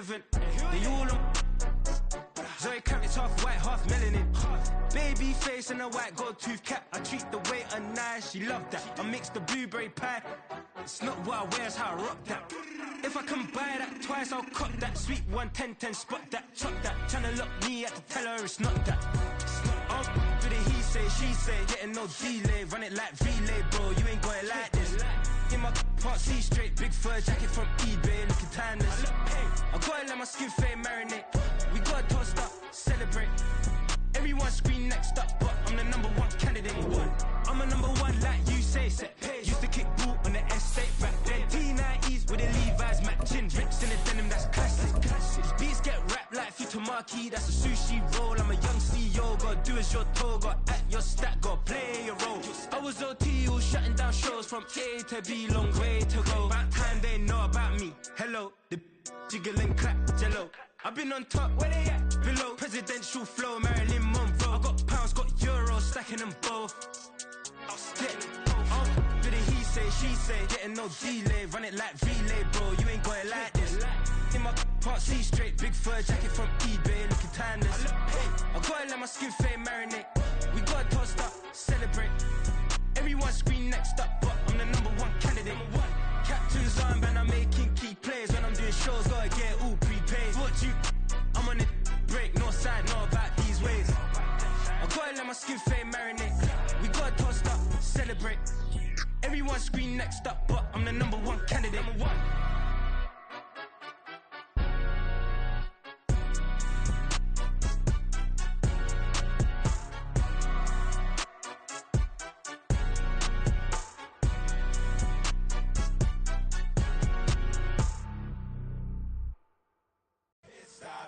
irrelevant. They all Zoe Kravitz half white, half melanin. Baby face and a white gold tooth cap. I treat the waiter nice, she loved that. I mix the blueberry pie. It's not what I wear, it's how I rock that. If I can buy that twice, I'll cop that. Sweet 110, spot that, chop that. Tryna lock me at the tell her it's not that. I'll do the he say, she say, getting no delay. Run it like relay, bro, you ain't got it like this. In my part C straight, big fur jacket from eBay, looking timeless. I gotta let my skin fade marinate. We gotta toast up, celebrate. Everyone scream next up, but I'm the number one candidate. I'm a number one like you say, set pace. Used to kick boot on the estate back then. T90s with the Levi's matching. Rips in the denim, that's classic. Beats get wrapped like Futamaki, that's a sushi roll. I'm a young CEO, gotta do as you're told. Gotta act your stat, gotta play your role. I was OT, all shutting down shows from A to B, long way to go. About time they know about me. Hello, the jiggle and clap, jello. I've been on top, where they at? Below, presidential flow, Marilyn Monroe. I got pounds, got euros, stacking them both. I'll do the he say, she say, getting no delay. Run it like relay, bro, you ain't got it like this. In my part C straight, big fur jacket from eBay, looking timeless. I gotta let my skin fade marinate. We gotta toast up, celebrate. Everyone scream next up, but I'm the number one candidate. Captain's armband, I'm making key plays. When I'm doing shows, gotta get all prepaid. What you? I'm on it, break, no side, know about these ways. I gotta let my skin fade marinate. We gotta toast up, celebrate. Everyone scream next up, but I'm the number one candidate.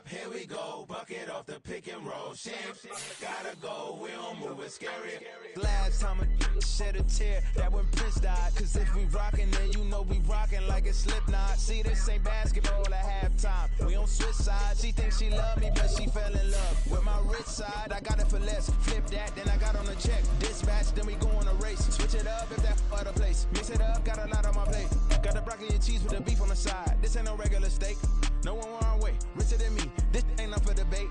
Here we go, bucket off the pick and roll. Shit, gotta go, we don't move it, scary. Last time a shed a tear, that when Prince died. Cause if we rockin', then you know we rockin' like it's Slipknot. See, this ain't basketball at halftime. We on switch sides. She thinks she love me, but she fell in love with my rich side. I got it for less. Flip that, then I got on a check. Dispatch, then we go on a race. Switch it up if that other place. Mix it up, got a lot on my plate. Got the broccoli and cheese with the beef on the side. This ain't no regular steak. No one wrong way, richer than me. This ain't up for debate.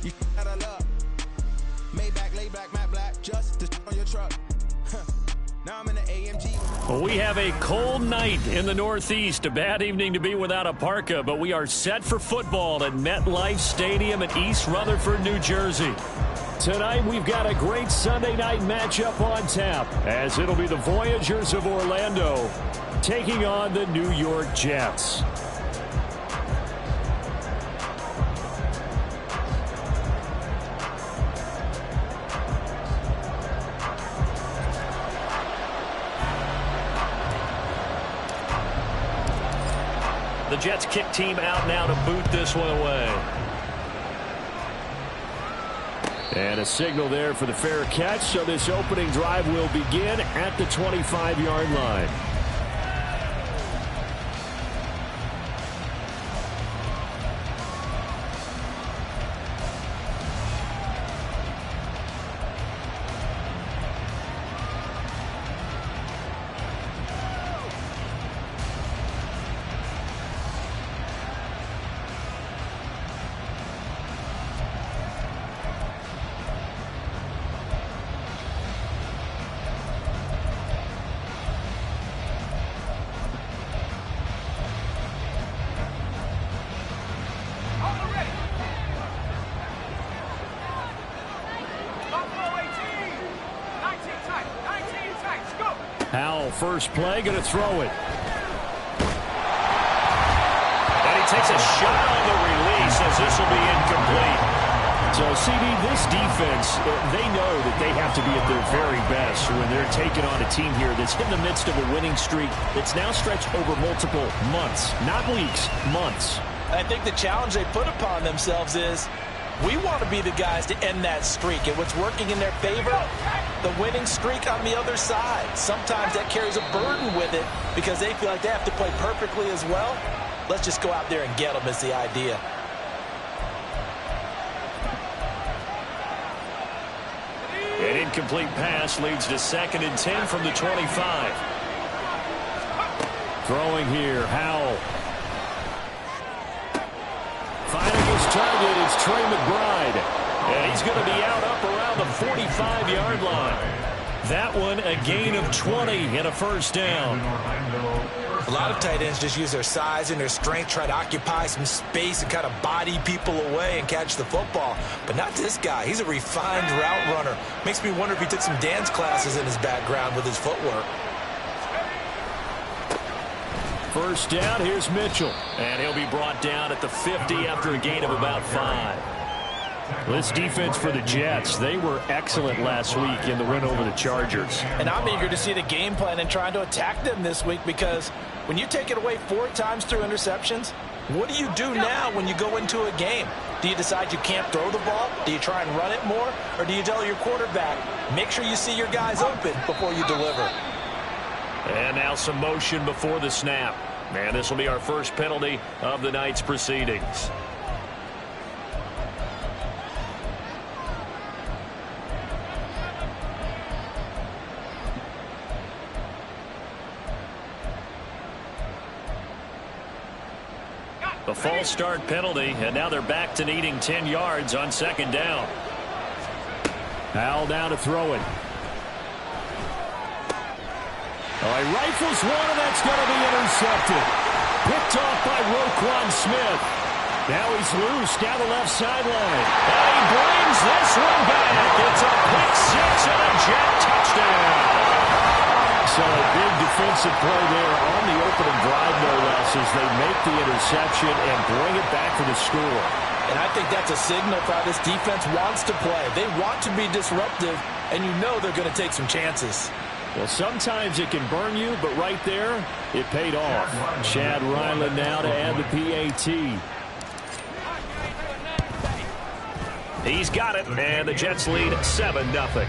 You gotta love. Maybach, lay back, matte black, just to on your truck. Now I'm in the AMG. Well, we have a cold night in the Northeast. A bad evening to be without a parka, but we are set for football at MetLife Stadium in East Rutherford, New Jersey. Tonight, we've got a great Sunday night matchup on tap, as it'll be the Voyagers of Orlando taking on the New York Jets. The Jets kick team out now to boot this one away. And a signal there for the fair catch, so this opening drive will begin at the 25-yard line. Howell, first play, going to throw it. And he takes a shot on the release as this will be incomplete. So, CD, this defense, they know that they have to be at their very best when they're taking on a team here that's in the midst of a winning streak that's now stretched over multiple months, not weeks, months. I think the challenge they put upon themselves is we want to be the guys to end that streak. And what's working in their favor, the winning streak on the other side. Sometimes that carries a burden with it because they feel like they have to play perfectly as well. Let's just go out there and get them is the idea. An incomplete pass leads to 2nd and 10 from the 25. Throwing here, Howell. target is Trey McBride. And he's going to be out up around the 45-yard line. That one a gain of 20 and a first down. A lot of tight ends just use their size and their strength, try to occupy some space and kind of body people away and catch the football. But not this guy. He's a refined route runner. Makes me wonder if he took some dance classes in his background with his footwork. First down, here's Mitchell. And he'll be brought down at the 50 after a gain of about 5. This defense for the Jets, they were excellent last week in the win over the Chargers. And I'm eager to see the game plan and trying to attack them this week, because when you take it away 4 times through interceptions, what do you do now when you go into a game? Do you decide you can't throw the ball? Do you try and run it more? Or do you tell your quarterback, make sure you see your guys open before you deliver? And now some motion before the snap. And this will be our first penalty of the night's proceedings. The false start penalty, and now they're back to needing 10 yards on second down. Howell down to throw it. He rifles one, and that's going to be intercepted. Picked off by Roquan Smith. Now he's loose down the left sideline. And he brings this one back. It's a pick six and a Jet touchdown. So a big defensive play there on the opening drive, no less, as they make the interception and bring it back for the score. And I think that's a signal for how this defense wants to play. They want to be disruptive, and you know they're going to take some chances. Well, sometimes it can burn you, but right there, it paid off. Chad Ryland now to add the PAT. He's got it, and the Jets lead 7-0.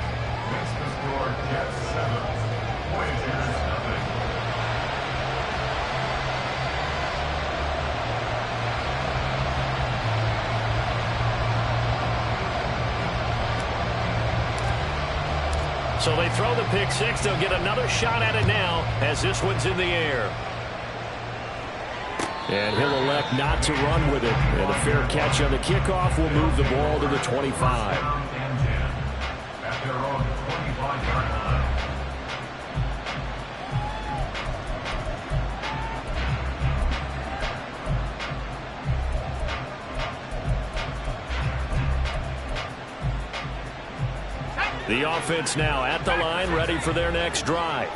So they throw the pick six. They'll get another shot at it now as this one's in the air. And he'll elect not to run with it. And a fair catch on the kickoff will move the ball to the 25. The offense now at the line, ready for their next drive.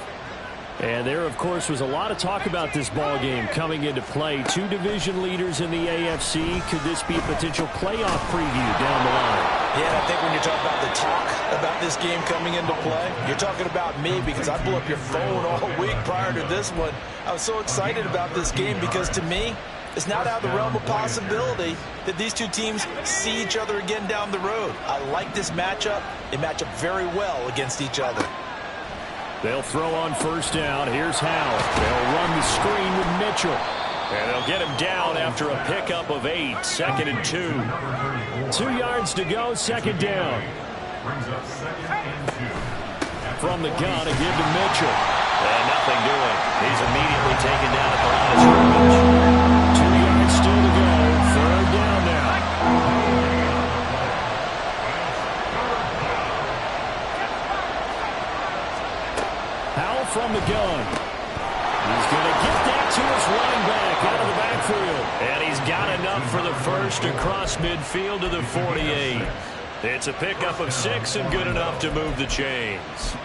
And there, of course, was a lot of talk about this ball game coming into play. 2 division leaders in the AFC. Could this be a potential playoff preview down the line? Yeah, I think when you're talking about the talk about this game coming into play, you're talking about me, because I blew up your phone all week prior to this one. I was so excited about this game because, to me, it's not out of the realm of possibility that these two teams see each other again down the road. I like this matchup. They match up very well against each other. They'll throw on first down. Here's Howell. They'll run the screen with Mitchell. And they'll get him down after a pickup of 8. 2nd and 2. 2 yards to go, second down. From the gun, a give to Mitchell. And nothing doing. He's immediately taken down at the line of scrimmage. 2 yards still to go. Third down now. Howell from the gun. He's going to get that to his running back out of the backfield. And he's got enough for the first across midfield to the 48. It's a pickup of 6 and good enough to move the chains.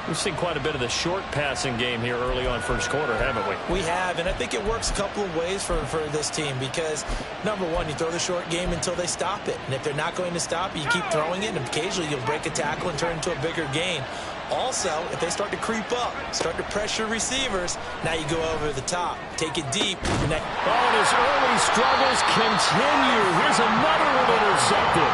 We've seen quite a bit of the short passing game here early on first quarter, haven't we? We have, and I think it works a couple of ways for this team because, number one, you throw the short game until they stop it. And if they're not going to stop it, you keep throwing it, and occasionally you'll break a tackle and turn into a bigger gain. Also, if they start to creep up, start to pressure receivers, now you go over the top, take it deep. And his early struggles continue. Here's another one intercepted.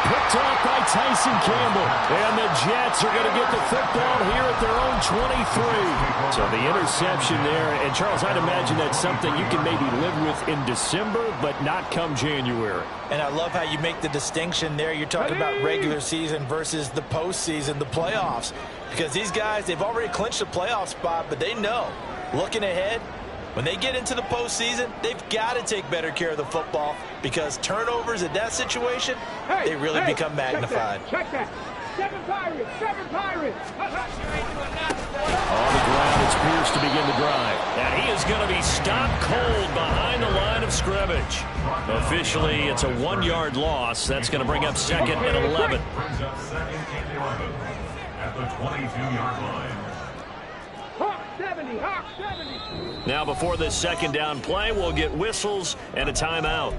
Picked off by Tyson Campbell. And the Jets are going to get the football here at their own 23. So the interception there. And, Charles, I'd imagine that's something you can maybe live with in December, but not come January. And I love how you make the distinction there. You're talking about regular season versus the postseason, the playoffs. Because these guys, they've already clinched a playoff spot, but they know, looking ahead, When they get into the postseason, they've got to take better care of the football because turnovers in that situation, they really become magnified. Check that. 7 Pirates. 7 Pirates. On the ground, it's Pierce to begin the drive. And he is going to be stopped cold behind the line of scrimmage. Officially, it's a 1-yard loss. That's going to bring up 2nd and 11. Brings up 2nd and 11 at the 22-yard line. Hawk 70. Hawk 70. Now, before this 2nd down play, we'll get whistles and a timeout.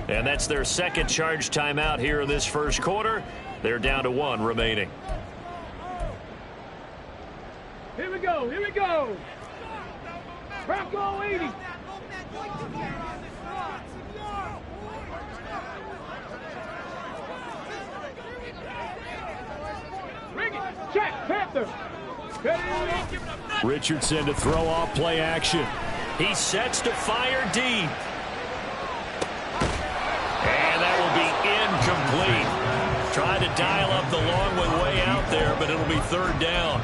And that's their 2nd charge timeout here in this first quarter. They're down to 1 remaining. Here we go. Here we go. Bronco 80. Bring it. Check. Panther. Richardson to throw off play action. He sets to fire deep. And that will be incomplete. Trying to dial up the long one way out there, but it'll be 3rd down.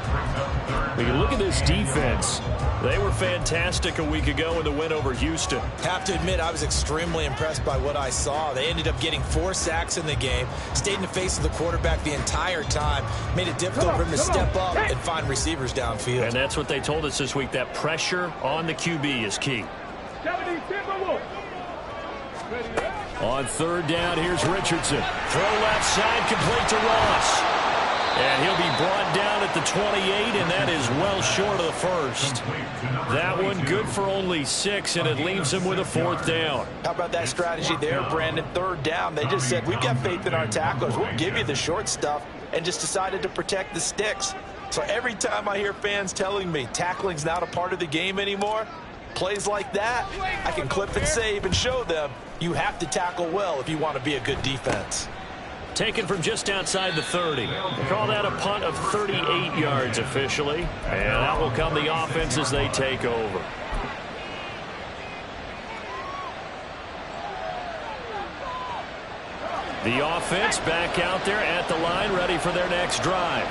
When you look at this defense, they were fantastic a week ago in the win over Houston. Have to admit, I was extremely impressed by what I saw. They ended up getting 4 sacks in the game, stayed in the face of the quarterback the entire time, made it difficult for him to step up and find receivers downfield. And that's what they told us this week, that pressure on the QB is key. 70 Timberwolves. On 3rd down, here's Richardson. Throw left side, complete to Ross. And he'll be brought down at the 28, and that is well short of the 1st. That one good for only 6, and it leaves him with a 4th down. How about that strategy there, Brandon? 3rd down, they just said, we've got faith in our tacklers. We'll give you the short stuff, and just decided to protect the sticks. So every time I hear fans telling me tackling's not a part of the game anymore, plays like that, I can clip and save and show them you have to tackle well if you want to be a good defense. Taken from just outside the 30. They call that a punt of 38 yards officially. And out will come the offense as they take over. The offense back out there at the line, ready for their next drive.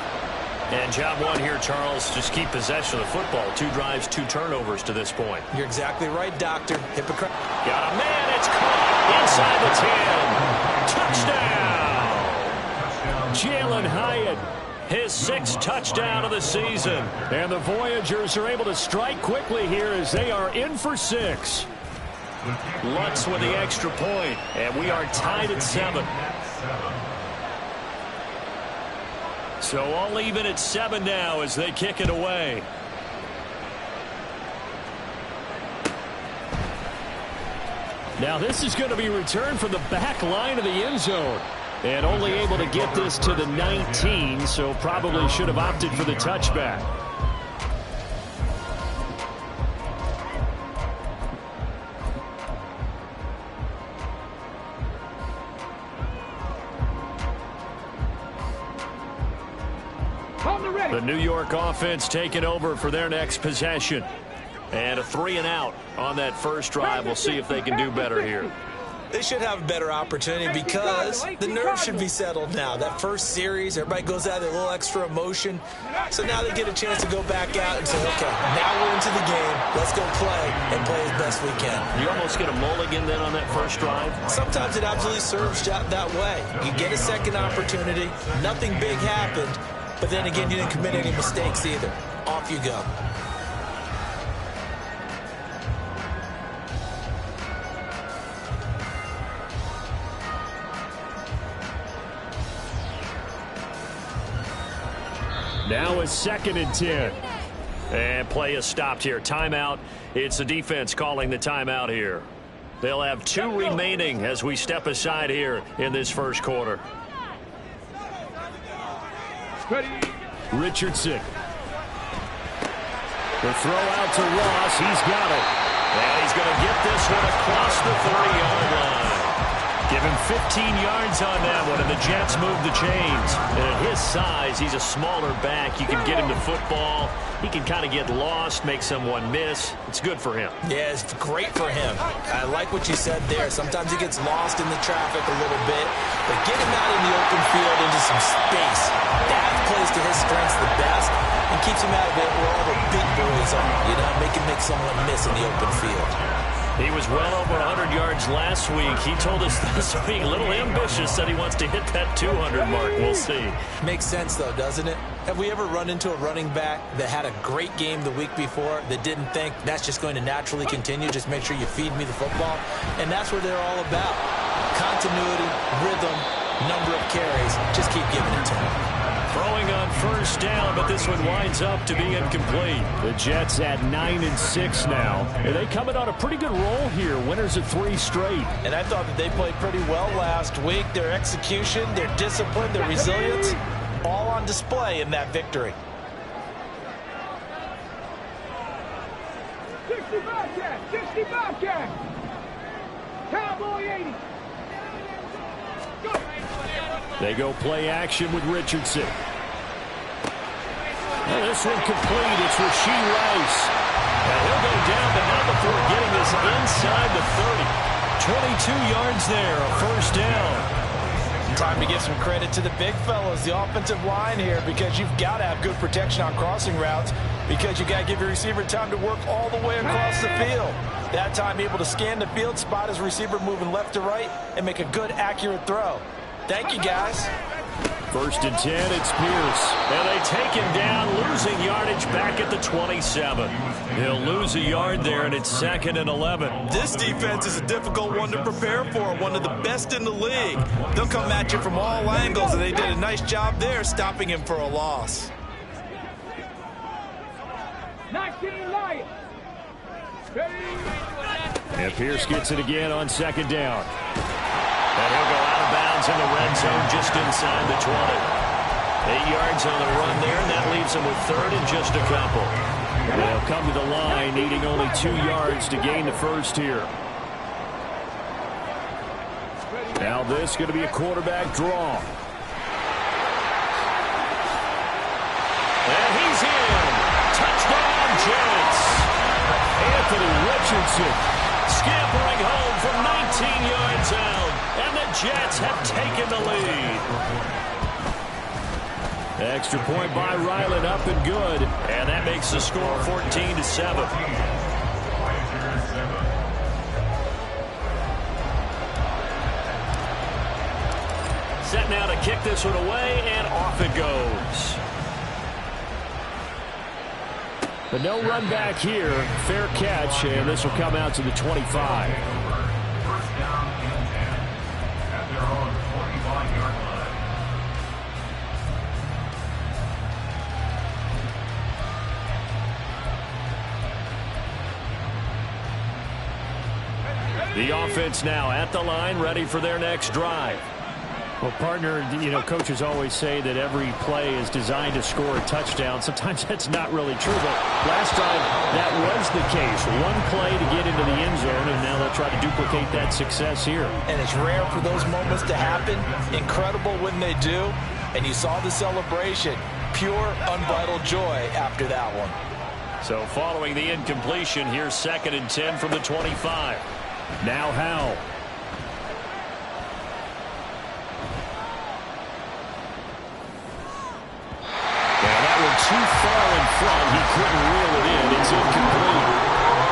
And job 1 here, Charles, just keep possession of the football. 2 drives, 2 turnovers to this point. You're exactly right, Doctor. Hypocrite. Got a man, it's caught inside the 10. Touchdown! Jalen Hyatt, his 6th touchdown of the season. And the Voyagers are able to strike quickly here as they are in for 6. Lutz with the extra point, and we are tied at 7. So all even at 7 now as they kick it away. Now this is going to be returned from the back line of the end zone. And only able to get this to the 19, so probably should have opted for the touchback. The New York offense taking over for their next possession. And a 3-and-out on that first drive. We'll see if they can do better here. They should have a better opportunity because the nerves should be settled now. That first series, everybody goes out with a little extra emotion. So now they get a chance to go back out and say, okay, now we're into the game. Let's go play and play as best we can. You almost get a mulligan then on that first drive? Sometimes it absolutely serves that way. You get a second opportunity. Nothing big happened. But then again, you didn't commit any mistakes either. Off you go. Now it's 2nd and 10. And play is stopped here. Timeout. It's the defense calling the timeout here. They'll have 2 remaining as we step aside here in this first quarter. Richardson. The throw out to Ross. He's got it. And he's going to get this one across the 30-yard line. Give him 15 yards on that one, and the Jets move the chains. And at his size, he's a smaller back. You can get him to football. He can kind of get lost, make someone miss. It's good for him. Yeah, it's great for him. I like what you said there. Sometimes he gets lost in the traffic a little bit, but get him out in the open field into some space. That plays to his strengths the best and keeps him out of it where all the big boys are. You know, make someone miss in the open field. He was well over 100 yards last week. He told us this week, a little ambitious, said he wants to hit that 200 mark. We'll see. Makes sense, though, doesn't it? Have we ever run into a running back that had a great game the week before that didn't think that's just going to naturally continue? Just make sure you feed me the football. And that's what they're all about. Continuity, rhythm, number of carries. Just keep giving it to him. Throwing on first down, but this one winds up to be incomplete. The Jets at 9-6 now. And they coming on a pretty good roll here. Winners of 3 straight. And I thought that they played pretty well last week. Their execution, their discipline, their resilience, all on display in that victory. 60 Bobcat! 60 Bobcat! Cowboy 80! Go! They go play action with Richardson. And this one complete. It's Rashee Rice. And he'll go down, but not before getting this inside the 30. 22 yards there, a first down. Time to give some credit to the big fellas, the offensive line here, because you've got to have good protection on crossing routes, because you got to give your receiver time to work all the way across the field. That time able to scan the field, spot his receiver moving left to right, and make a good, accurate throw. Thank you, guys. First and 10, it's Pierce. And they take him down, losing yardage back at the 27. He'll lose a yard there, and it's 2nd and 11. This defense is a difficult one to prepare for, one of the best in the league. They'll come at you from all angles, and they did a nice job there stopping him for a loss. 19 Lions! And Pierce gets it again on 2nd down. And he'll go out of bounds in the red zone just inside the 20. 8 yards on the run there, and that leaves him with 3rd and just a couple. They'll come to the line, needing only 2 yards to gain the first here. Now this is going to be a quarterback draw. And he's in. Touchdown, Jets. Anthony Richardson scampering home from 19 yards out. And the Jets have taken the lead. Extra point by Ryland, up and good. And that makes the score 14-7. Set now to kick this one away, and off it goes. But no run back here. Fair catch, and this will come out to the 25. The offense now at the line, ready for their next drive. Well, partner, coaches always say that every play is designed to score a touchdown. Sometimes that's not really true, but last drive, that was the case. One play to get into the end zone, and now they'll try to duplicate that success here. And it's rare for those moments to happen. Incredible when they do. And you saw the celebration. Pure, unbridled joy after that one. So following the incompletion, here's 2nd and 10 from the 25. Now Howell. Too far in front, he couldn't reel it in. It's incomplete.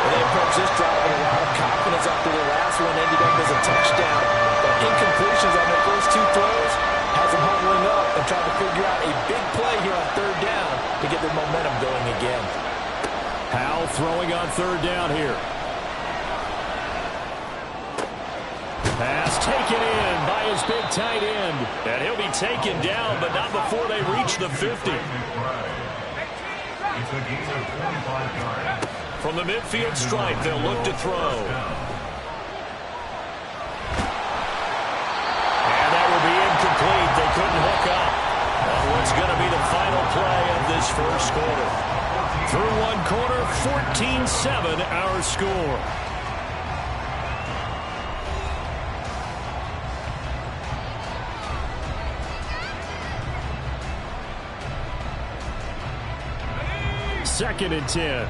They approached this drive with a lot of confidence after the last one ended up as a touchdown. But incompletions on their first 2 throws has them huddling up and trying to figure out a big play here on 3rd down to get their momentum going again. Howell throwing on 3rd down here. Pass taken in by his big tight end. And he'll be taken down, but not before they reach the 50. From the midfield stripe, they'll look to throw. And that will be incomplete. They couldn't hook up on what's going to be the final play of this first quarter. Through one quarter, 14-7 our score. 2nd and 10.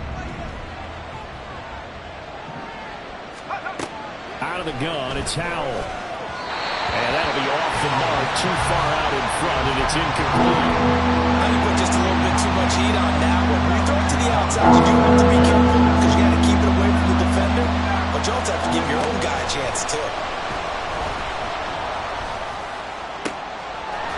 Out of the gun, it's Howell. And that'll be off the mark, too far out in front, and it's incomplete. I think put just a little bit too much heat on that one. When you throw it to the outside, you do have to be careful because you got to keep it away from the defender. But you also have to give your own guy a chance, too.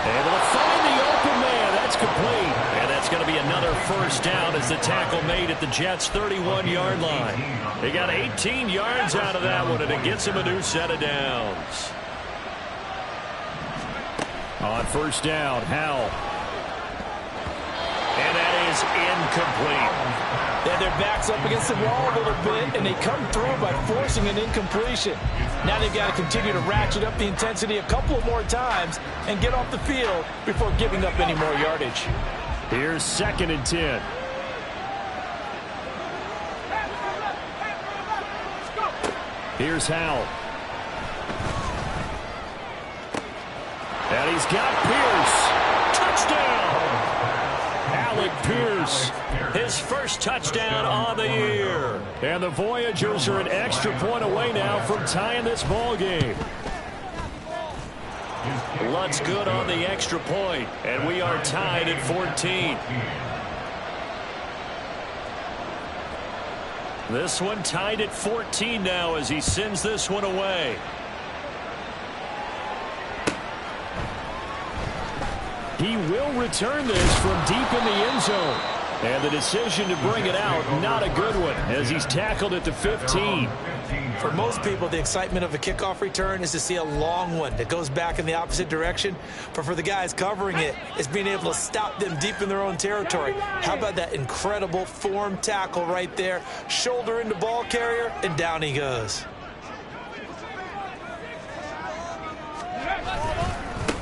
Able to find the open man. That's complete. And that's going to be another first down as the tackle made at the Jets' 31-yard line. They got 18 yards out of that one, and it gets them a new set of downs. On first down, Howell. And that is incomplete. They had their backs up against the wall a little bit, and they come through by forcing an incompletion. Now they've got to continue to ratchet up the intensity a couple of more times and get off the field before giving up any more yardage. Here's 2nd and 10. Here's Howell. And he's got Pierce. Touchdown! Alec Pierce, his first touchdown on the year. And the Voyagers are an extra point away now from tying this ball game. Lutt's good on the extra point, and we are tied at 14. This one tied at 14 now as he sends this one away. He will return this from deep in the end zone. And the decision to bring it out, not a good one, as he's tackled at the 15. For most people, the excitement of a kickoff return is to see a long one that goes back in the opposite direction. But for the guys covering it, it's being able to stop them deep in their own territory. How about that incredible form tackle right there? Shoulder into ball carrier, and down he goes.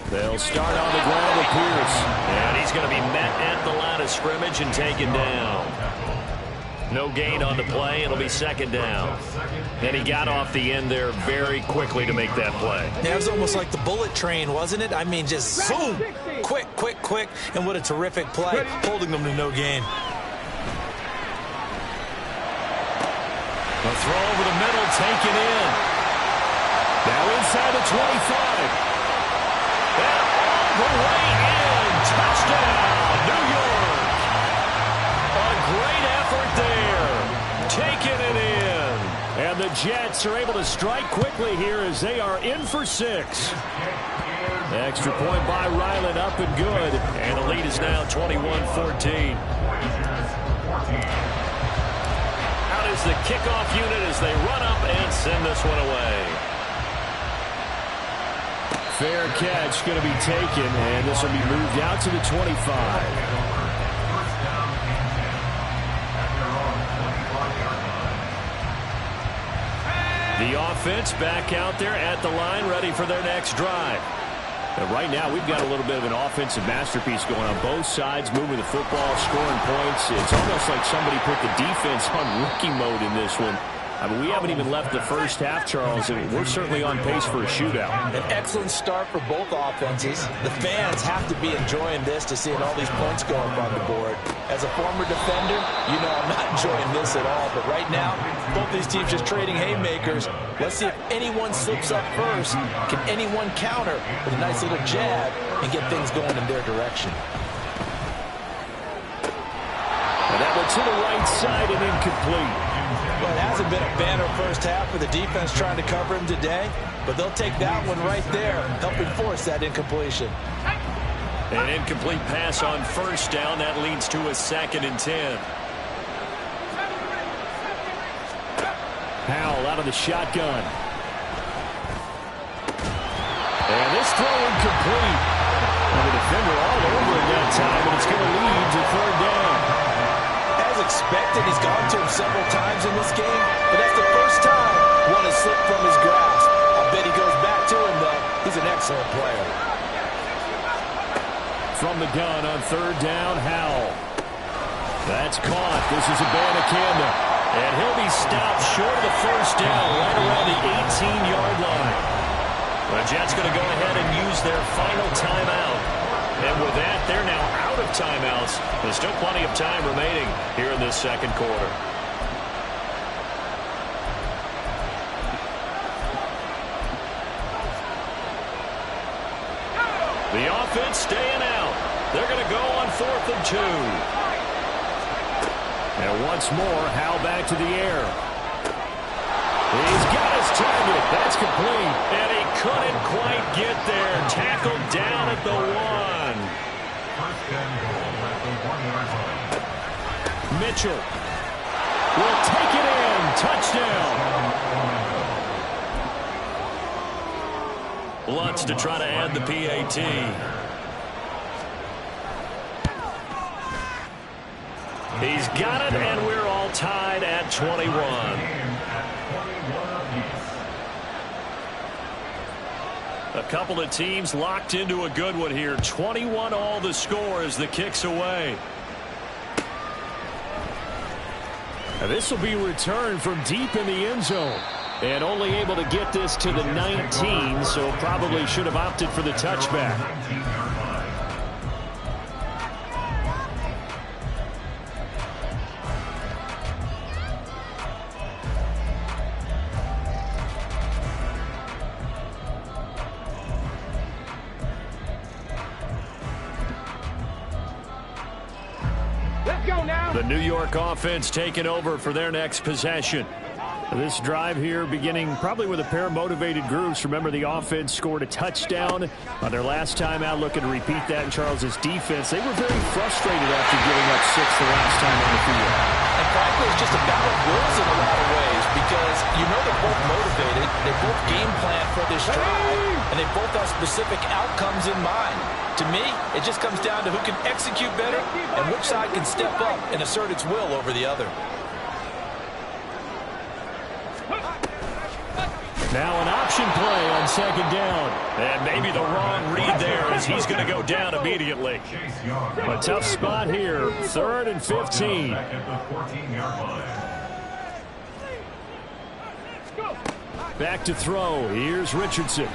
They'll start on the ground with Pierce. And he's going to be met at the line of scrimmage and taken down. No gain on the play. It'll be 2nd down. And he got off the end there very quickly to make that play. That was almost like the bullet train, wasn't it? I mean, just zoom. Quick, quick, quick. And what a terrific play, holding them to no gain. A throw over the middle, taken in. Now inside the 25. And all the way in. Touchdown, New York. A great effort there. Taking it in. And the Jets are able to strike quickly here as they are in for 6. Extra point by Ryland, up and good. And the lead is now 21-14. Out is the kickoff unit as they run up and send this one away. Fair catch going to be taken, and this will be moved out to the 25. The offense back out there at the line, ready for their next drive. And right now, we've got a little bit of an offensive masterpiece going on both sides, moving the football, scoring points. It's almost like somebody put the defense on rookie mode in this one. I mean, we haven't even left the first half, Charles, and we're certainly on pace for a shootout. An excellent start for both offenses. The fans have to be enjoying this to seeing all these points go up on the board. As a former defender, you know I'm not enjoying this at all. But right now, both these teams just trading haymakers. Let's see if anyone slips up first. Can anyone counter with a nice little jab and get things going in their direction? And that one to the right side and incomplete. Well, it hasn't been a banner first half for the defense trying to cover him today, but they'll take that one right there, helping force that incompletion. An incomplete pass on first down. That leads to a 2nd and 10. Howell out of the shotgun. And this throw incomplete. And the defender all over it that time, and it's going to lead to 3rd down. Expected. He's gone to him several times in this game, but that's the first time one has slipped from his grasp. I bet he goes back to him, though. He's an excellent player. From the gun on 3rd down, Howell. That's caught. This is Abanikanda. And he'll be stopped short of the first down right around the 18-yard line. The Jets going to go ahead and use their final timeout. And with that, they're now out of timeouts. There's still plenty of time remaining here in this second quarter. The offense staying out. They're going to go on 4th and 2. And once more, Howell back to the air. He's got his target. That's complete. And he couldn't quite get there. Tackled down at the 1. First and goal at the 1-yard line. Mitchell will take it in. Touchdown. Lutz to try to add the PAT. He's got it, and we're all tied at 21. A couple of teams locked into a good one here. 21 all the score as the kick's away. Now this will be returned from deep in the end zone. And only able to get this to the 19, so probably should have opted for the touchback. Let's go now. The New York offense taking over for their next possession. This drive here beginning probably with a pair of motivated groups. Remember, the offense scored a touchdown on their last time out, looking to repeat that in Charles's defense. They were very frustrated after giving up 6 the last time on the field. And frankly, it's just a battle of wills in a lot of ways because you know they're both motivated. They both game plan for this drive, and they both have specific outcomes in mind. To me, it just comes down to who can execute better and which side can step up and assert its will over the other. Now an option play on 2nd down. And maybe the wrong read there as he's going to go down immediately. A tough spot here. 3rd and 15. Back to throw. Here's Richardson.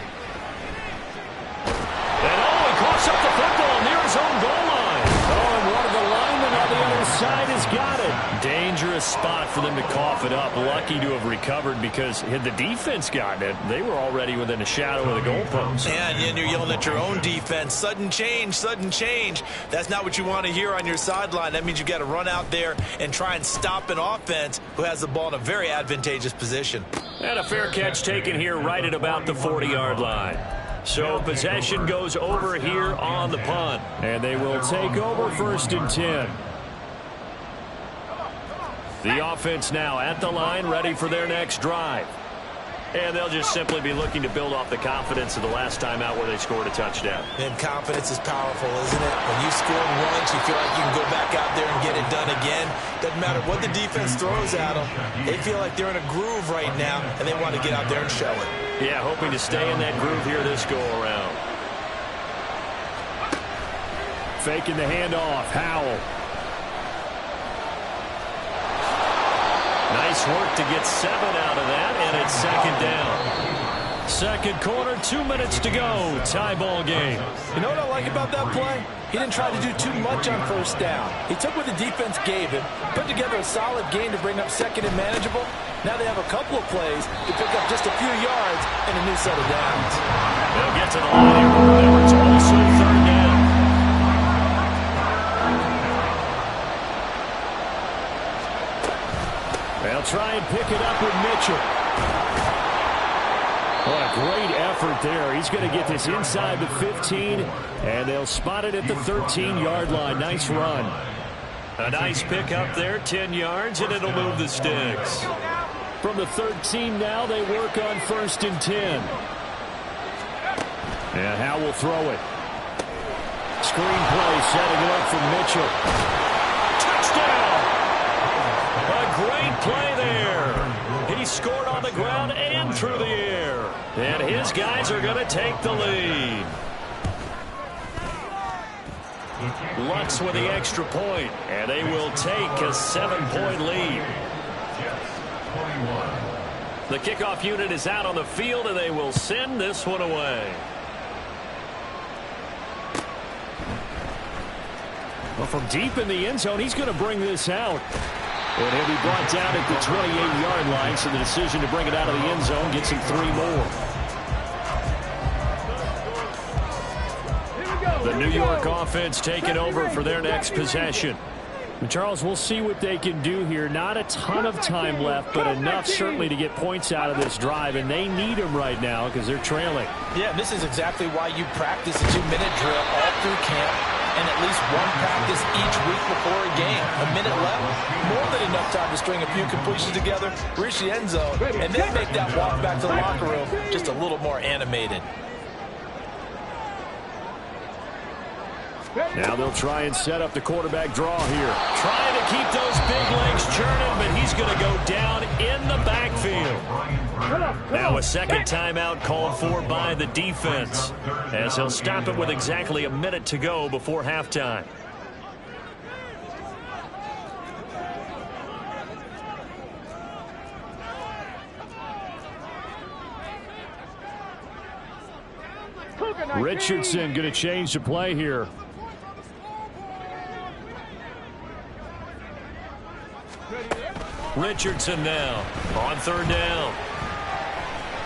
And he coughs up the football near his own goal line. Oh, and one of the linemen on the other side has got it. Dangerous spot for them to cough it up. Lucky to have recovered because had the defense gotten it, they were already within a shadow of the goalpost. Yeah, and you're yelling at your own defense. Sudden change, sudden change. That's not what you want to hear on your sideline. That means you got to run out there and try and stop an offense who has the ball in a very advantageous position. And a fair catch taken here right at about the 40-yard line. So possession goes over here on the punt. And they will take over 1st and 10. The offense now at the line, ready for their next drive. And they'll just simply be looking to build off the confidence of the last time out where they scored a touchdown. And confidence is powerful, isn't it? When you scored once, you feel like you can go back out there and get it done again. Doesn't matter what the defense throws at them. They feel like they're in a groove right now, and they want to get out there and show it. Yeah, hoping to stay in that groove here this go-around. Faking the handoff. Howell. Nice work to get 7 out of that, and it's 2nd down. 2nd quarter, 2 minutes to go. Tie ball game. You know what I like about that play? He didn't try to do too much on 1st down. He took what the defense gave him, put together a solid game to bring up 2nd and manageable. Now they have a couple of plays to pick up just a few yards and a new set of downs. They'll get to the line here. Remember, it's also 3rd down. They'll try and pick it up with Mitchell. What a great effort there. He's going to get this inside the 15, and they'll spot it at the 13-yard line. Nice run. A nice pick up there, 10 yards, and it'll move the sticks. From the 13 now, they work on 1st and 10. And Howell will throw it. Screen play setting it up for Mitchell. Touchdown! A great play there. He scored on the ground and through the air. And his guys are going to take the lead. Lutz with the extra point, and they will take a 7-point lead. The kickoff unit is out on the field, and they will send this one away. Well, from deep in the end zone, he's going to bring this out. And he'll be brought down at the 28-yard line, so the decision to bring it out of the end zone gets him 3 more. The New York offense taking over for their next possession. And Charles, we'll see what they can do here. Not a ton of time left, but enough certainly to get points out of this drive, and they need them right now because they're trailing. Yeah, this is exactly why you practice a 2-minute drill all through camp and at least one practice each week before a game. A minute left, more than enough time to string a few completions together, reach the end zone, and then make that walk back to the locker room just a little more animated. Now they'll try and set up the quarterback draw here. Trying to keep those big legs churning, but he's going to go down in the backfield. Now a second timeout called for by the defense, as he'll stop it with exactly a minute to go before halftime. Richardson going to change the play here. Richardson now on 3rd down.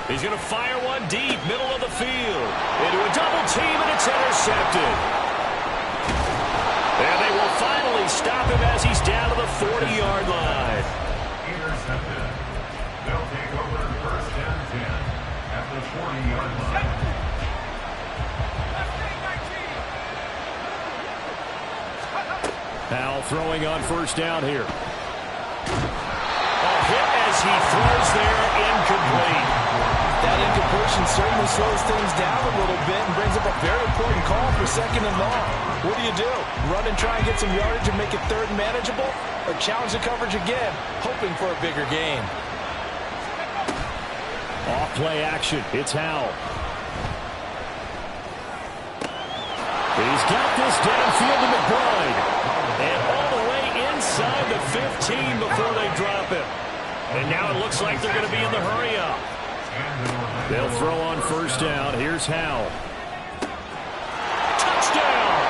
He's going to fire one deep, middle of the field. Into a double team, and it's intercepted. And they will finally stop him as he's down to the 40-yard line. Intercepted. They'll take over 1st and 10 at the 40-yard line. Powell throwing on 1st down here. Hit as he throws there, incomplete. That incompletion certainly slows things down a little bit and brings up a very important call for 2nd and long. What do? Run and try and get some yardage and make it 3rd and manageable? Or challenge the coverage again, hoping for a bigger gain? Off play action. It's Howell. He's got this downfield to McBride. And all the way inside the 15 before they drop him. And now it looks like they're going to be in the hurry-up. They'll throw on 1st down. Here's Howell. Touchdown!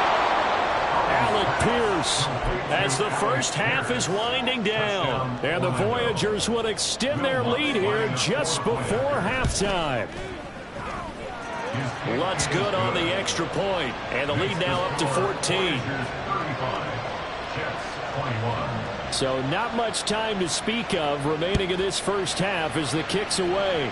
Alec Pierce, as the first half is winding down. And the Voyagers would extend their lead here just before halftime. Lutz good on the extra point. And the lead now up to 14. So not much time to speak of remaining in this first half as the kick's away.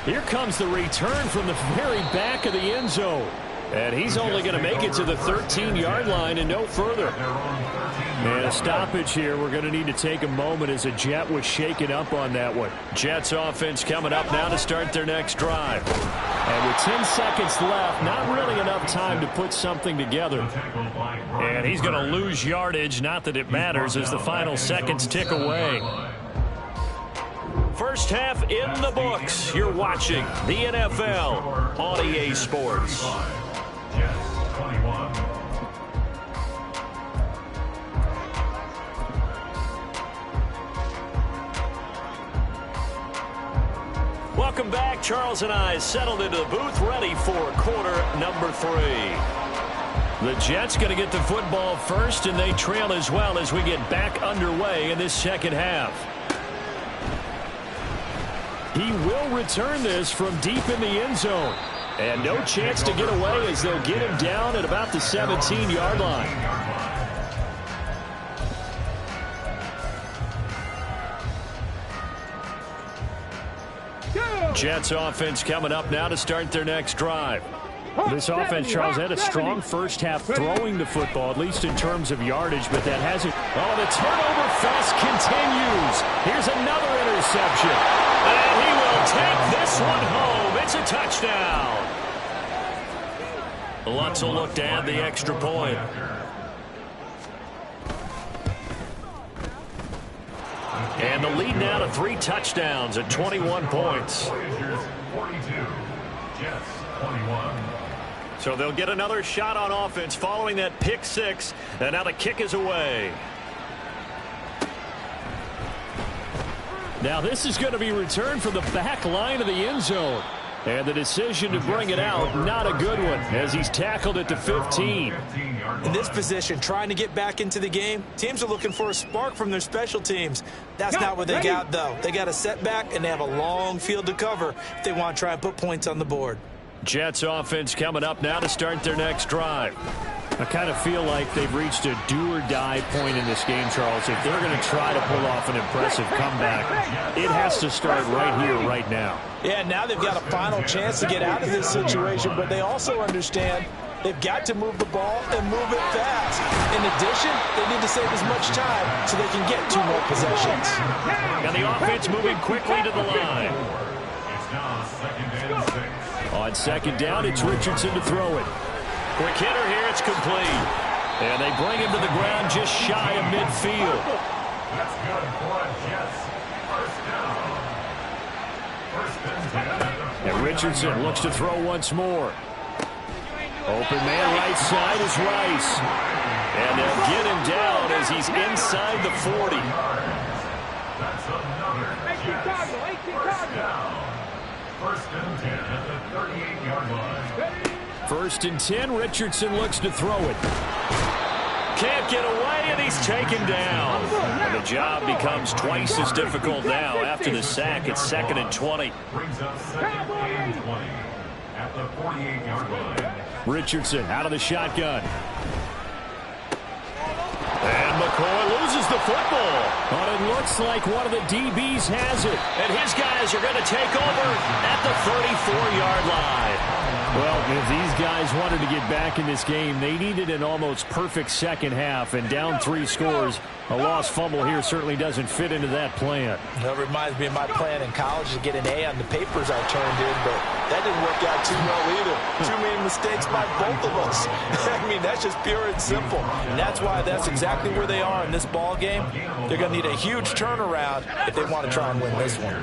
Here comes the return from the very back of the end zone. And he's only going to make it to the 13-yard line and no further. And a stoppage here. We're going to need to take a moment as a Jet was shaken up on that one. Jets offense coming up now to start their next drive. And with 10 seconds left, not really enough time to put something together. And he's going to lose yardage, not that it matters, as the final seconds tick away. First half in the books. You're watching the NFL on EA Sports. Welcome back. Charles and I settled into the booth, ready for quarter number 3. The Jets going to get the football first, and they trail as well as we get back underway in this second half. He will return this from deep in the end zone. And no chance to get away as they'll get him down at about the 17-yard line. Jets offense coming up now to start their next drive. This offense, Charles, had a strong first half throwing the football, at least in terms of yardage, but that hasn't. Oh, the turnover fest continues. Here's another interception. And he will take this one home. It's a touchdown. Lutz will look to add the extra point. And the lead now to 3 touchdowns at 21 points. 42, Jets 21. So they'll get another shot on offense following that pick 6. And now the kick is away. Now this is going to be returned from the back line of the end zone. And the decision to bring it out, not a good one, as he's tackled at the 15. In this position, trying to get back into the game, teams are looking for a spark from their special teams. That's not what they got, though. They got a setback, and they have a long field to cover if they want to try and put points on the board. Jets offense coming up now to start their next drive. I kind of feel like they've reached a do-or-die point in this game, Charles. If they're going to try to pull off an impressive comeback, it has to start right here, right now. Yeah, now they've got a final chance to get out of this situation, but they also understand they've got to move the ball and move it fast. In addition, they need to save as much time so they can get 2 more possessions. And the offense moving quickly to the line. It's now 2nd and 6. On 2nd down, it's Richardson to throw it. Quick hitter here, it's complete. And they bring him to the ground just shy of midfield. That's good for the Jets. 1st down. 1st and 10. And Richardson looks to throw once more. Open man right side is Rice. And they'll get him down as he's inside the 40. That's another Jets. 1st down. 1st and 10 at the 38-yard line. 1st and 10, Richardson looks to throw it. Can't get away, and he's taken down. And the job becomes twice as difficult now after the sack. It's 2nd and 20. Brings up 2nd and 20 at the 48-yard line. Richardson out of the shotgun. And McCoy loses the football. But it looks like one of the DBs has it. And his guys are going to take over at the 34-yard line. Well, if these guys wanted to get back in this game, they needed an almost perfect second half. And down 3 scores, a lost fumble here certainly doesn't fit into that plan. That reminds me of my plan in college to get an A on the papers I turned in, but that didn't work out too well either. Too many mistakes by both of us. I mean, that's just pure and simple. And that's why that's exactly where they are in this ball game. They're going to need a huge turnaround if they want to try and win this one.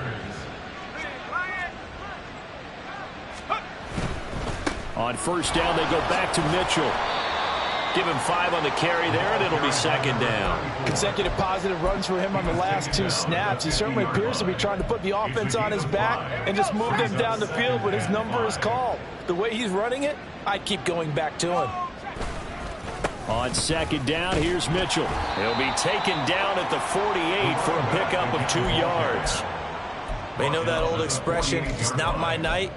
On 1st down, they go back to Mitchell. Give him 5 on the carry there, and it'll be 2nd down. Consecutive positive runs for him on the last 2 snaps. He certainly appears to be trying to put the offense on his back and just move them down the field when his number is called. The way he's running it, I'd keep going back to him. On 2nd down, here's Mitchell. He'll be taken down at the 48 for a pickup of 2 yards. They know that old expression, it's not my night.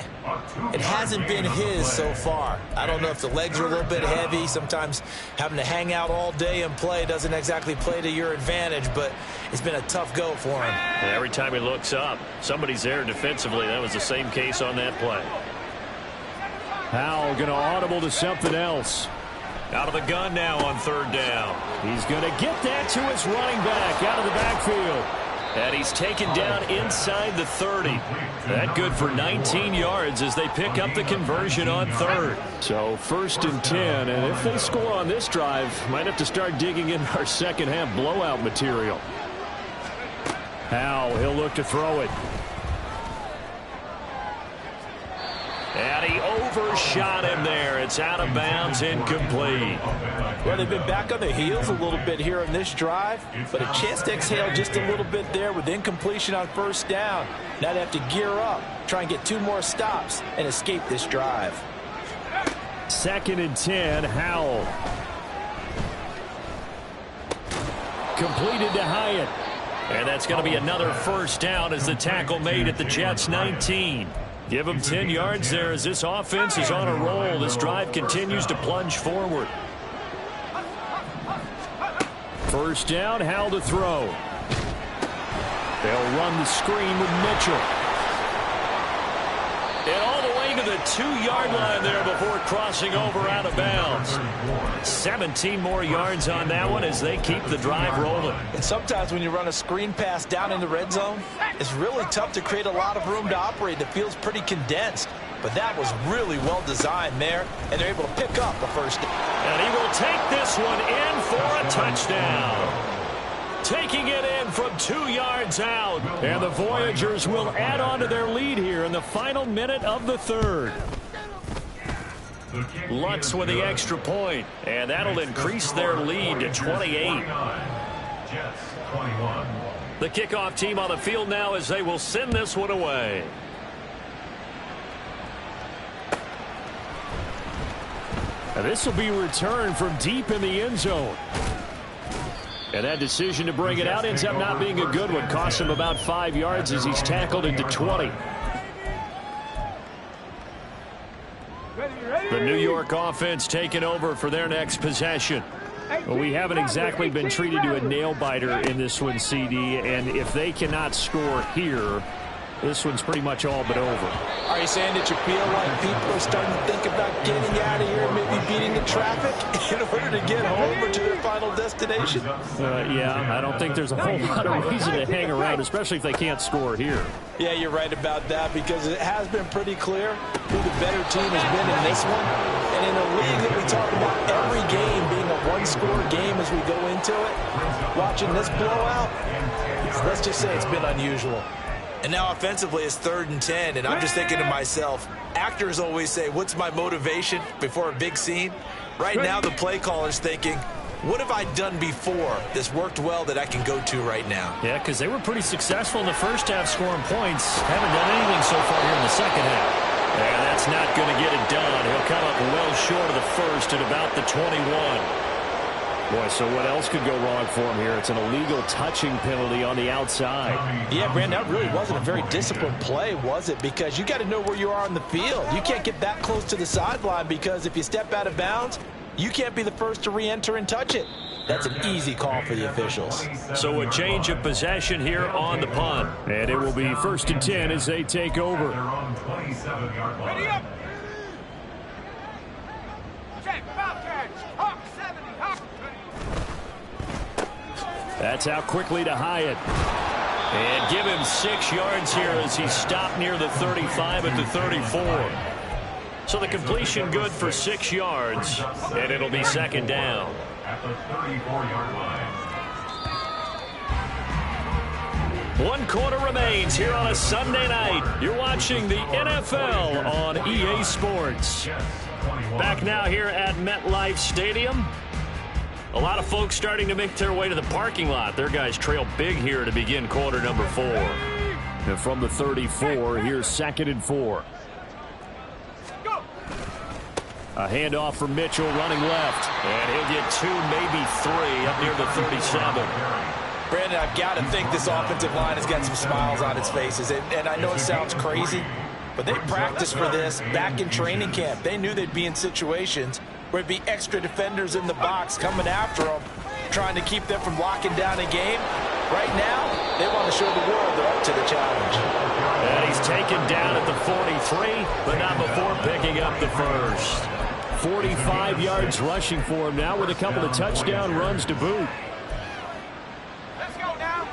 It hasn't been his so far. I don't know if the legs are a little bit heavy. Sometimes having to hang out all day and play doesn't exactly play to your advantage, but it's been a tough go for him. And every time he looks up, somebody's there defensively. That was the same case on that play. Howell going to audible to something else. Out of the gun now on 3rd down. He's going to get that to his running back out of the backfield. And he's taken down inside the 30. That good for 19 yards as they pick up the conversion on 3rd. So 1st and 10, and if they score on this drive, might have to start digging in our second half blowout material. Howell, he'll look to throw it. And he overshot him there. It's out of bounds, incomplete. Well, they've been back on their heels a little bit here in this drive, but a chance to exhale just a little bit there with incompletion on 1st down. Now they have to gear up, try and get 2 more stops, and escape this drive. 2nd and 10, Howell. Completed to Hyatt. And that's going to be another 1st down as the tackle made at the Jets' 19. Give them 10 yards there as this offense is on a roll. This drive continues to plunge forward. 1st down, Howell to throw. They'll run the screen with Mitchell. And all the way to the 2-yard line there before crossing over out of bounds. 17 more yards on that one as they keep the drive rolling. And sometimes when you run a screen pass down in the red zone, it's really tough to create a lot of room to operate. It feels pretty condensed. But that was really well designed there, and they're able to pick up the 1st down. And he will take this one in for a touchdown. Taking it in from 2 yards out. And the Voyagers will add on to their lead here in the final minute of the 3rd. Lutz with the extra point, and that'll increase their lead to 28. Jets 21. The kickoff team on the field now as they will send this one away. And this will be returned from deep in the end zone. And that decision to bring it out ends up not being a good one. Costs him about 5 yards as he's tackled into 20. The New York offense taking over for their next possession. Well, we haven't exactly been treated to a nail-biter in this one, CD. And if they cannot score here, this one's pretty much all but over. Are you saying that you feel like people are starting to think about getting out of here and maybe beating the traffic in order to get home or to their final destination? Yeah, I don't think there's a whole lot of reason to hang around, especially if they can't score here. Yeah, you're right about that, because it has been pretty clear who the better team has been in this one. And in a league that we talk about every game being a one-score game as we go into it, watching this blowout, let's just say it's been unusual. And now offensively it's 3rd and 10, and I'm just thinking to myself, actors always say, what's my motivation before a big scene? Right now the play caller's thinking, what have I done before that's worked well that I can go to right now? Yeah, because they were pretty successful in the first half scoring points. Haven't done anything so far here in the second half. And that's not going to get it done. He'll come up well short of the first at about the 21. Boy, so what else could go wrong for him here? It's an illegal touching penalty on the outside. Yeah, Brandon, that really wasn't a very disciplined play, was it? Because you got to know where you are on the field. You can't get that close to the sideline, because if you step out of bounds, you can't be the first to re-enter and touch it. That's an easy call for the officials. So a change of possession here on the punt. And it will be 1st and 10 as they take over. Ready up. Check, Bobcats. Hawk 70, Hawk 20. That's out quickly to Hyatt. And give him 6 yards here as he stopped near the 35 at the 34. So the completion good for 6 yards, and it'll be 2nd down. At the 34-yard line. 1 quarter remains here on a Sunday night. You're watching the NFL on EA Sports. Back now here at MetLife Stadium. A lot of folks starting to make their way to the parking lot. Their guys trail big here to begin quarter number 4. And from the 34, here's 2nd and 4. A handoff for Mitchell running left. And he'll get 2, maybe 3 up near the 37. Brandon, I've got to think this offensive line has got some smiles on its faces. And I know it sounds crazy, but they practiced for this back in training camp. They knew they'd be in situations where it'd be extra defenders in the box coming after them, trying to keep them from locking down a game. Right now, they want to show the world they're up to the challenge. And he's taken down at the 43, but not before picking up the first. 45 yards rushing for him now with a couple of touchdown runs to boot. Let's go now.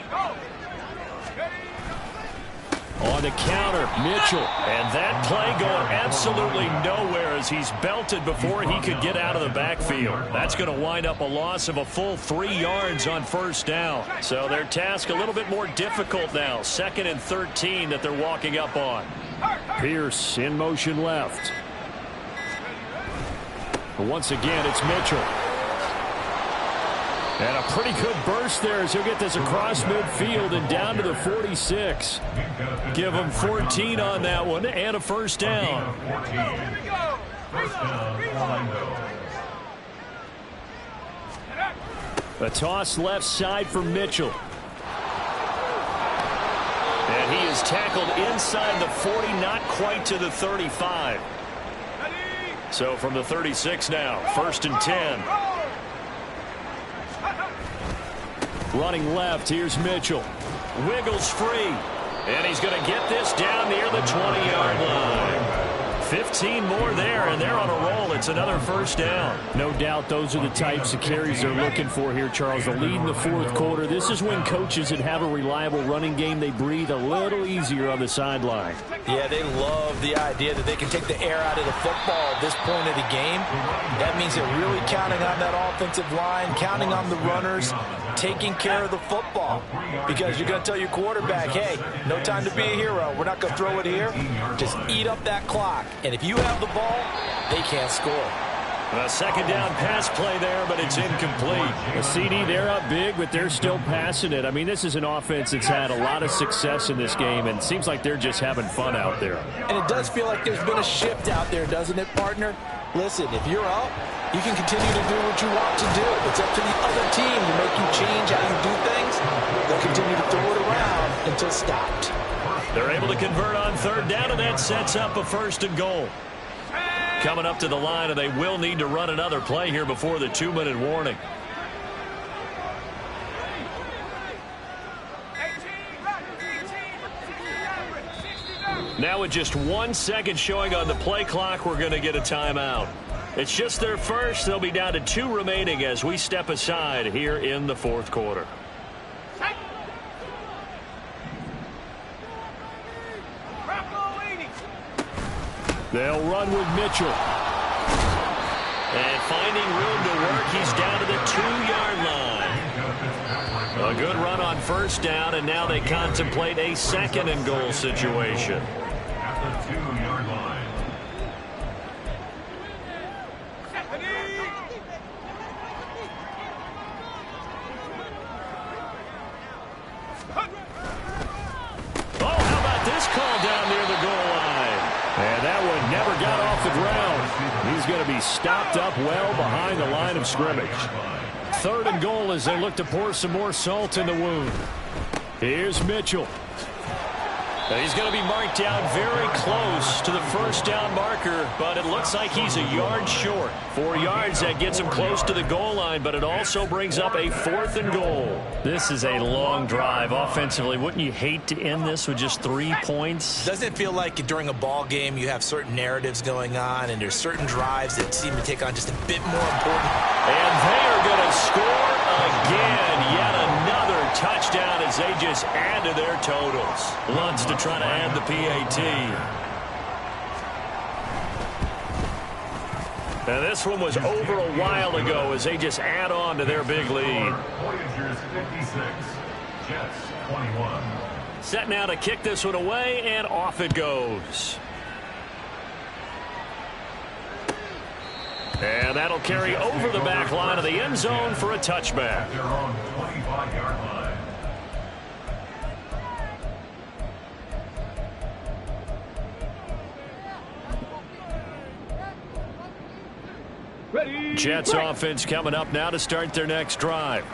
Go, go. On the counter, Mitchell. And that play going absolutely nowhere as he's belted before he could get out of the backfield. That's going to wind up a loss of a full 3 yards on 1st down. So their task a little bit more difficult now. 2nd and 13 that they're walking up on. Pierce in motion left. But once again, it's Mitchell. And a pretty good burst there as he'll get this across midfield and down to the 46. Give him 14 on that one and a 1st down. A toss left side for Mitchell. And he is tackled inside the 40, not quite to the 35. So from the 36 now, 1st and 10. Running left, here's Mitchell. Wiggles free. And he's going to get this down near the 20-yard line. 15 more there, and they're on a roll. It's another 1st down. No doubt those are the types of carries they're looking for here, Charles. The lead in the 4th quarter. This is when coaches that have a reliable running game, they breathe a little easier on the sideline. Yeah, they love the idea that they can take the air out of the football at this point of the game. That means they're really counting on that offensive line, counting on the runners, taking care of the football. Because you're going to tell your quarterback, hey, no time to be a hero. We're not going to throw it here. Just eat up that clock. And if you have the ball, they can't score. A second down pass play there, but it's incomplete. A CD, they're up big, but they're still passing it. I mean, this is an offense that's had a lot of success in this game, and it seems like they're just having fun out there. And it does feel like there's been a shift out there, doesn't it, partner? Listen, if you're up, you can continue to do what you want to do. It's up to the other team to make you change how you do things. They'll continue to throw it around until stopped. They're able to convert on third down, and that sets up a 1st and goal. Coming up to the line, and they will need to run another play here before the 2-minute warning. Now with just 1 second showing on the play clock, we're going to get a timeout. It's just their first. They'll be down to 2 remaining as we step aside here in the 4th quarter. They'll run with Mitchell. And finding room to work, he's down to the 2-yard line. A good run on 1st down, and now they contemplate a 2nd and goal situation. At the 2-yard line. Oh, how about this call down near the goal line? And that one never got off the ground. He's going to be stopped up well behind the line of scrimmage. 3rd and goal as they look to pour some more salt in the wound. Here's Mitchell. And he's going to be marked down very close to the 1st down marker, but it looks like he's a yard short. 4 yards, that gets him close to the goal line, but it also brings up a 4th and goal. This is a long drive offensively. Wouldn't you hate to end this with just 3 points? Doesn't it feel like during a ball game you have certain narratives going on and there's certain drives that seem to take on just a bit more important? And they are going to score again. Yet another touchdown as they just add to their totals. Lutz to try to add the PAT. And this one was over a while ago as they just add on to their big lead. Voyagers 56, Jets 21. Set now to kick this one away, and off it goes. And that'll carry over the back line of the end zone for a touchback. They're on 25-yard line. Jets offense coming up now to start their next drive.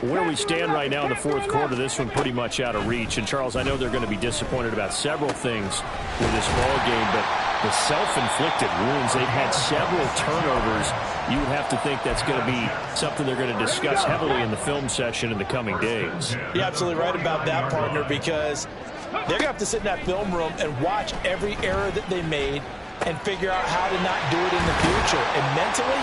Where we stand right now in the 4th quarter, this one pretty much out of reach. And, Charles, I know they're going to be disappointed about several things with this ball game, but the self-inflicted wounds, they've had several turnovers. You would have to think that's going to be something they're going to discuss heavily in the film session in the coming days. You're absolutely right about that, partner, because they're going to have to sit in that film room and watch every error that they made and figure out how to not do it in the future. And mentally,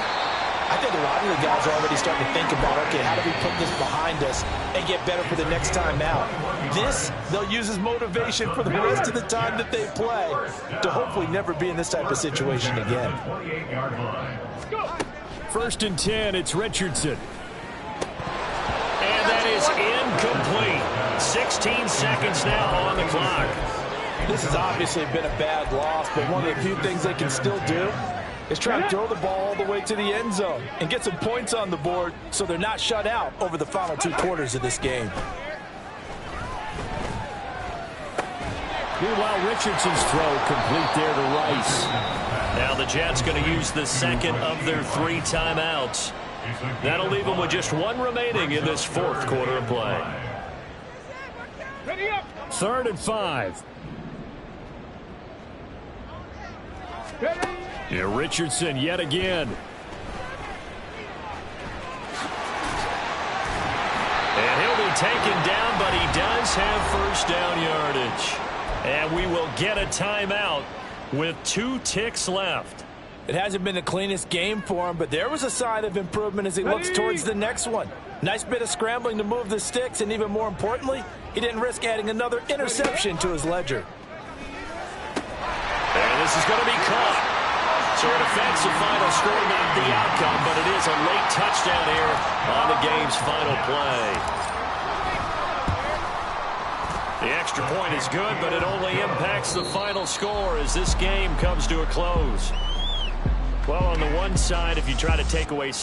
I think a lot of the guys are already starting to think about, okay, how do we put this behind us and get better for the next time out? This, they'll use as motivation for the rest of the time that they play to hopefully never be in this type of situation again. 28-yard line. 1st and 10, it's Richardson. And that is incomplete. 16 seconds now on the clock. This has obviously been a bad loss, but one of the few things they can still do is try to throw the ball all the way to the end zone and get some points on the board so they're not shut out over the final 2 quarters of this game. Meanwhile, Richardson's throw complete there to Rice. Now the Jets going to use the 2nd of their 3 timeouts. That'll leave them with just 1 remaining in this 4th quarter of play. 3rd and 5. Yeah, Richardson yet again. And he'll be taken down, but he does have 1st down yardage. And we will get a timeout with 2 ticks left. It hasn't been the cleanest game for him, but there was a sign of improvement as he looks towards the next one. Nice bit of scrambling to move the sticks, and even more importantly, he didn't risk adding another interception to his ledger. And this is going to be caught. So an offensive final score, not the outcome, but it is a late touchdown here on the game's final play. The extra point is good, but it only impacts the final score as this game comes to a close. Well, on the one side, if you try to take away something